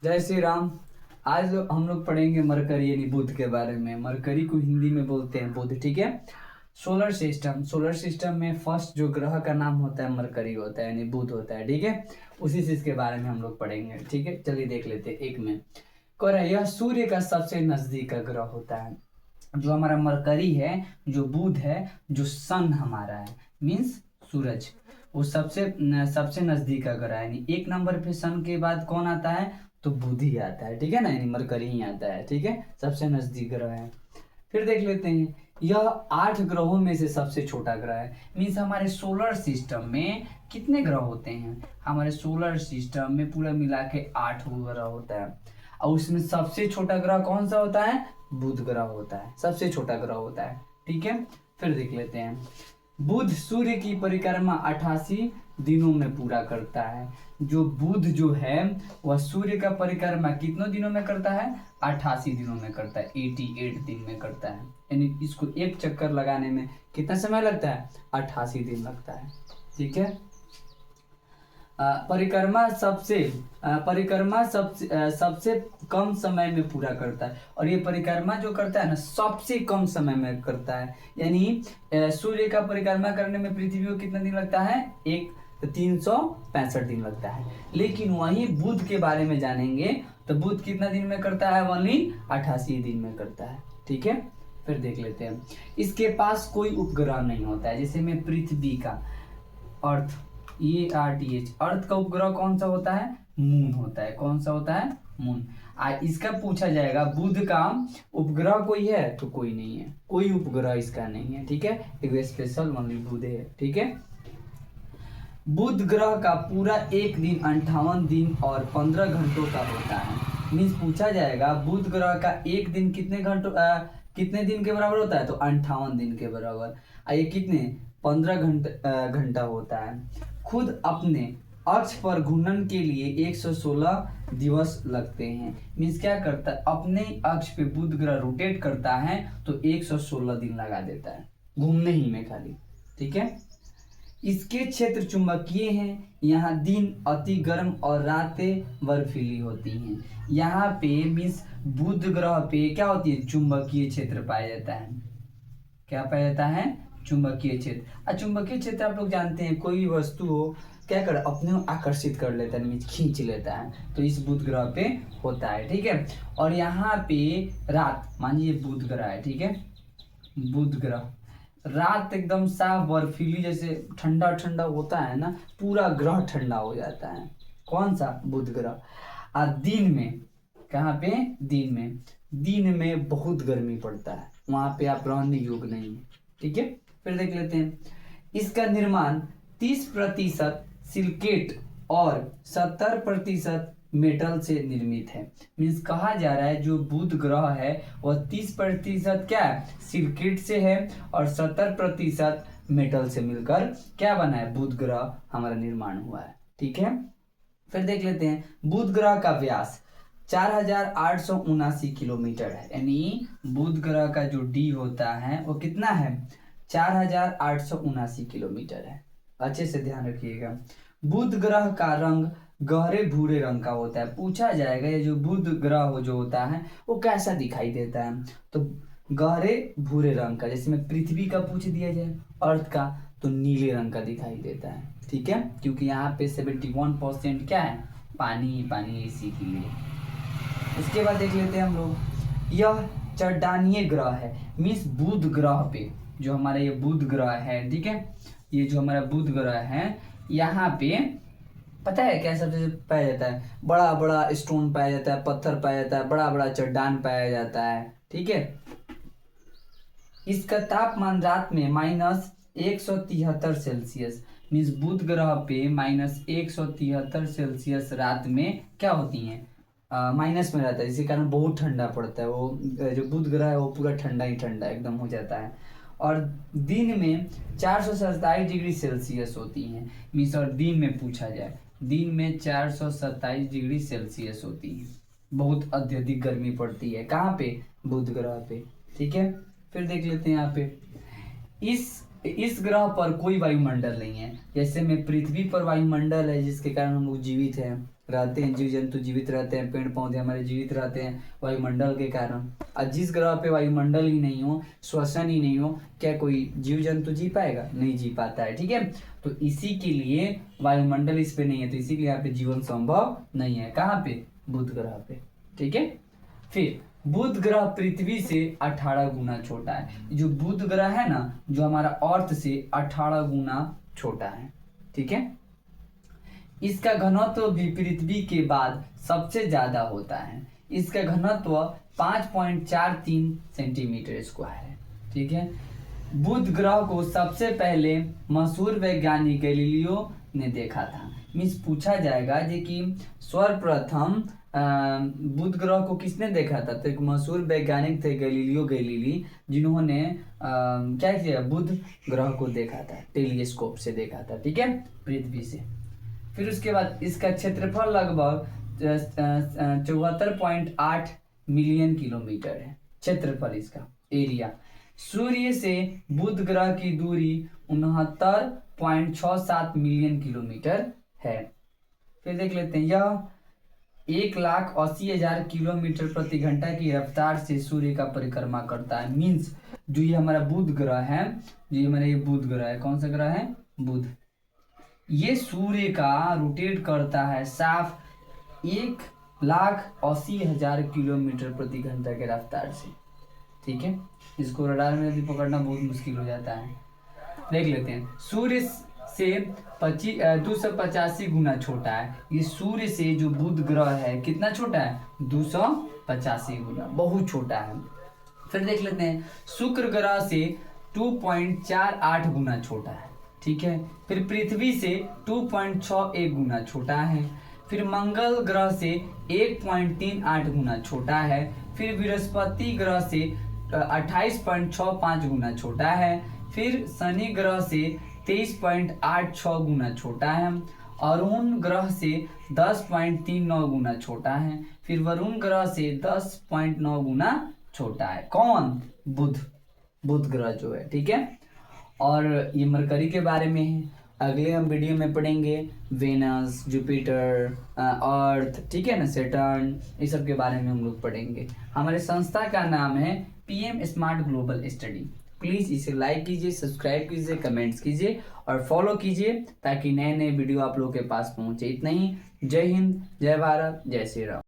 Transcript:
जय श्री राम। आज हम लोग पढ़ेंगे मरकरी यानी बुध के बारे में। मरकरी को हिंदी में बोलते हैं बुध, ठीक है। सोलर सिस्टम में फर्स्ट जो ग्रह का नाम होता है मरकरी होता है यानी बुध होता है, ठीक है। उसी चीज के बारे में हम लोग पढ़ेंगे, ठीक है। चलिए देख लेते हैं। एक में कह रहा है यह सूर्य का सबसे नजदीक का ग्रह होता है। जो हमारा मरकरी है, जो बुध है, जो सन हमारा है, मीन्स सूरज, वो सबसे सबसे नजदीक का ग्रह है। यानी एक नंबर पे सन के बाद कौन आता है? तो बुध ही आता है, ठीक है ना। यानी मरकरी ही आता है, ठीक है। सबसे नजदीक ग्रह है। फिर देख लेते हैं, यह 8 ग्रहों में से सबसे छोटा ग्रह है। मीन्स हमारे सोलर सिस्टम में कितने ग्रह होते हैं? हमारे सोलर सिस्टम में पूरा मिला के 8 ग्रह होता है। और उसमें सबसे छोटा ग्रह कौन सा होता है? बुध ग्रह होता है, सबसे छोटा ग्रह होता है, ठीक है। फिर देख लेते हैं, बुध सूर्य की परिक्रमा 88 दिनों में पूरा करता है। जो बुध जो है वह सूर्य का परिक्रमा कितनों दिनों में करता है? 88 दिनों में करता है, 88 दिन में करता है। यानी इसको एक चक्कर लगाने में कितना समय लगता है? 88 दिन लगता है, ठीक है। परिक्रमा सबसे कम समय में पूरा करता है। और ये परिक्रमा जो करता है ना, सबसे कम समय में करता है। यानी सूर्य का परिक्रमा करने में पृथ्वी को कितना दिन लगता है? 365 दिन लगता है। लेकिन वहीं बुध के बारे में जानेंगे तो बुध कितना दिन में करता है? ओनली 88 दिन में करता है, ठीक है। फिर देख लेते हैं, इसके पास कोई उपग्रह नहीं होता है। जैसे में पृथ्वी का अर्थ, अर्थ का उपग्रह कौन सा होता है? मून होता है। कौन सा होता है? मून। इसका पूछा जाएगा बुध का उपग्रह कोई है? तो कोई नहीं है, कोई उपग्रह इसका नहीं है, ठीक है। एक स्पेशल ओनली बुध है, ठीक है। बुध ग्रह का पूरा एक दिन 58 दिन और 15 घंटों का होता है। मीन्स पूछा जाएगा बुध ग्रह का एक दिन कितने दिन के बराबर होता है? तो 58 दिन के बराबर। ये कितने? 15 घंटा होता है। खुद अपने अक्ष पर घूर्णन के लिए 116 दिवस लगते हैं। मीन्स क्या करता है? अपने अक्ष पे बुध ग्रह रोटेट करता है तो 116 दिन लगा देता है घूमने ही में खाली, ठीक है। इसके क्षेत्र चुंबकीय हैं। यहाँ दिन अति गर्म और रातें बर्फीली होती हैं। यहाँ पे मीन्स बुध ग्रह पे क्या होती है? चुंबकीय क्षेत्र पाया जाता है। क्या पाया जाता है? चुंबकीय क्षेत्र। चुंबकीय क्षेत्र आप लोग जानते हैं, कोई भी वस्तु हो क्या कर अपने को आकर्षित कर लेता है, मीन्स खींच लेता है। तो इस बुध ग्रह पे होता है, ठीक है। और यहाँ पे रात, मानिए बुध ग्रह है, ठीक है। बुध ग्रह रात एकदम साफ बर्फीली, जैसे ठंडा ठंडा होता है ना, पूरा ग्रह ठंडा हो जाता है। कौन सा? बुध ग्रह। और दिन में, कहाँ पे? दिन में बहुत गर्मी पड़ता है, वहां पे आप रहने योग्य नहीं है, ठीक है। फिर देख लेते हैं, इसका निर्माण 30% सिलिकेट और 70% मेटल से निर्मित है। मीन्स कहा जा रहा है जो बुध ग्रह है वह 30% क्या है? सिलिकेट से है और 70% मेटल से मिलकर क्या बना है? बुध ग्रह हमारा निर्माण हुआ है, ठीक है। फिर देख लेते हैं, बुध ग्रह का व्यास 4879 किलोमीटर है। यानी बुध ग्रह का जो डी होता है वो कितना है? 4879 किलोमीटर है। अच्छे से ध्यान रखिएगा। बुध ग्रह का रंग गहरे भूरे रंग का होता है। पूछा जाएगा ये जो बुध ग्रह जो होता है वो कैसा दिखाई देता है? तो गहरे भूरे रंग का। जैसे में पृथ्वी का पूछ दिया जाए, अर्थ का, तो नीले रंग का दिखाई देता है, ठीक है। क्योंकि यहाँ पे 71% क्या है? पानी ही पानी है, इसी के लिए। उसके बाद देख लेते हैं हम लोग, यह चट्टानीय ग्रह है। मीन्स बुध ग्रह पे जो हमारा ये बुध ग्रह है, ठीक है, ये जो हमारा बुध ग्रह है, यहाँ पे पता है क्या सबसे पाया जाता है? बड़ा बड़ा स्टोन पाया जाता है, पत्थर पाया जाता है, बड़ा बड़ा चट्टान पाया जाता है, ठीक है। इसका तापमान रात में -173 सेल्सियस। मीन्स बुध ग्रह पे -173 रात में क्या होती है? माइनस में रहता है, इसी कारण बहुत ठंडा पड़ता है। वो जो बुध ग्रह है वो पूरा ठंडा ही ठंडा एकदम हो जाता है। और दिन में 427 डिग्री सेल्सियस होती हैं। मीन्स और दिन में पूछा जाए, दिन में 427 डिग्री सेल्सियस होती है। बहुत अत्यधिक गर्मी पड़ती है। कहाँ पे? बुध ग्रह पे, ठीक है। फिर देख लेते हैं यहाँ पे, इस ग्रह पर कोई वायुमंडल नहीं है। जैसे में पृथ्वी पर वायुमंडल है जिसके कारण हम लोग जीवित हैं, रहते हैं, जीव जंतु जीवित रहते हैं, पेड़ पौधे हमारे जीवित रहते हैं वायुमंडल के कारण। और जिस ग्रह पे वायुमंडल ही नहीं हो, श्वसन ही नहीं हो, क्या कोई जीव जंतु जी पाएगा? नहीं जी पाता है। ठीक है, तो इसी के लिए वायुमंडल इस पे नहीं है, तो इसी के लिए यहाँ पे जीवन संभव नहीं है। कहाँ पे? बुध ग्रह पे। ठीक है, फिर बुध ग्रह पृथ्वी से 18 गुना छोटा है। जो बुध ग्रह है ना, जो हमारा अर्थ से 18 गुना छोटा है। ठीक है, इसका घनत्व भी पृथ्वी के बाद सबसे ज्यादा होता है। इसका घनत्व 5.43 सेंटीमीटर स्क्वायर है। ठीक है, बुध ग्रह को सबसे पहले मशहूर वैज्ञानिक गैलीलियो ने देखा था। मीन्स पूछा जाएगा जी कि सर्वप्रथम बुध ग्रह को किसने देखा था? तो एक मशहूर वैज्ञानिक थे गैलीलियो गैलीली, जिन्होंने क्या किया? बुध ग्रह को देखा था, टेलीस्कोप से देखा था। ठीक है, पृथ्वी से। फिर उसके बाद इसका क्षेत्रफल लगभग 74.8 मिलियन किलोमीटर है। क्षेत्रफल इसका, एरिया। सूर्य से बुध ग्रह की दूरी 69.67 मिलियन किलोमीटर है। फिर देख लेते हैं, यह 1,80,000 किलोमीटर प्रति घंटा की रफ्तार से सूर्य का परिक्रमा करता है। मीन्स जो ये हमारा बुध ग्रह है, जो ये हमारा ये बुध ग्रह है, कौन सा ग्रह है? बुध। ये सूर्य का रोटेट करता है साफ 1,80,000 किलोमीटर प्रति घंटा के रफ्तार से। ठीक है, इसको रडार में यदि पकड़ना बहुत मुश्किल हो जाता है। देख लेते हैं, सूर्य से 285 गुना छोटा है। ये सूर्य से जो बुध ग्रह है कितना छोटा है? 285 गुना, बहुत छोटा है। फिर देख लेते हैं, शुक्र ग्रह से 2.48 गुना छोटा है। ठीक है, फिर पृथ्वी से 2.61 गुना छोटा है। फिर मंगल ग्रह से 1.38 गुना छोटा है। फिर बृहस्पति ग्रह से 28.65 गुना छोटा है। फिर शनि ग्रह से 23.86 गुना छोटा है। अरुण ग्रह से 10.39 गुना छोटा है। फिर वरुण ग्रह से 10.9 गुना छोटा है। कौन? बुध ग्रह जो है। ठीक है, और ये मरकरी के बारे में है। अगले हम वीडियो में पढ़ेंगे वेनस, जुपिटर, अर्थ, ठीक है ना, सैटर्न, इस सब के बारे में हम लोग पढ़ेंगे। हमारे संस्था का नाम है PM smart global study. Please इसे लाइक कीजिए, सब्सक्राइब कीजिए, कमेंट्स कीजिए और फॉलो कीजिए, ताकि नए नए वीडियो आप लोगों के पास पहुंचे। इतना ही। जय हिंद, जय भारत, जय श्री राम।